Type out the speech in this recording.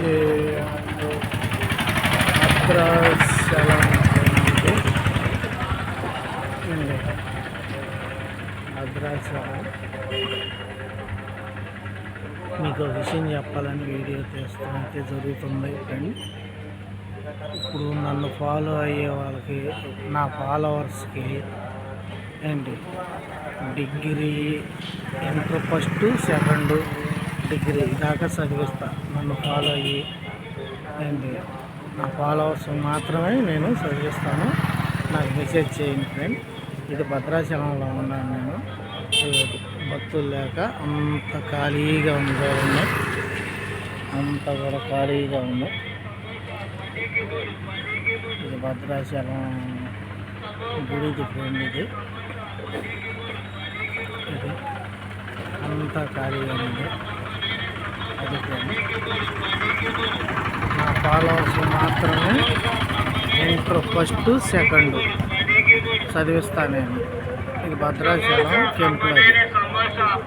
ఇది భద్రాచలం అండి. భద్రాచలం మీకు ఒక విషయం చెప్పాలని వీడియో తీస్తానైతే జరుగుతుంది ఫ్రెండ్. ఇప్పుడు నన్ను ఫాలో అయ్యే వాళ్ళకి, నా ఫాలోవర్స్కి ఏంటి degree inter first second degree దాకా చదివిస్తా. నన్ను ఫాలో అయ్యి ఏంటి నా ఫాలోవర్స్ మాత్రమే నేను చదివిస్తాను. నాకు మెసేజ్ చేయండి ఫ్రెండ్. ఇది భద్రాచలంలో ఉన్నాను నేను. భక్తులు లేక అంత ఖాళీగా ఉంది, అంత కూడా ఖాళీగా ఉంది. ఇది భద్రాచలం గుడిది ఫ్రెండ్. ఇది అంతా ఖాళీగా ఉంది. అది ఫ్రెండ్. నా ఫాలోవర్స్ మాత్రమే ఇంటర్ ఫస్ట్ సెకండ్ చదివిస్తాను నేను. ఇది భద్రాచలం టెంపుల్. అది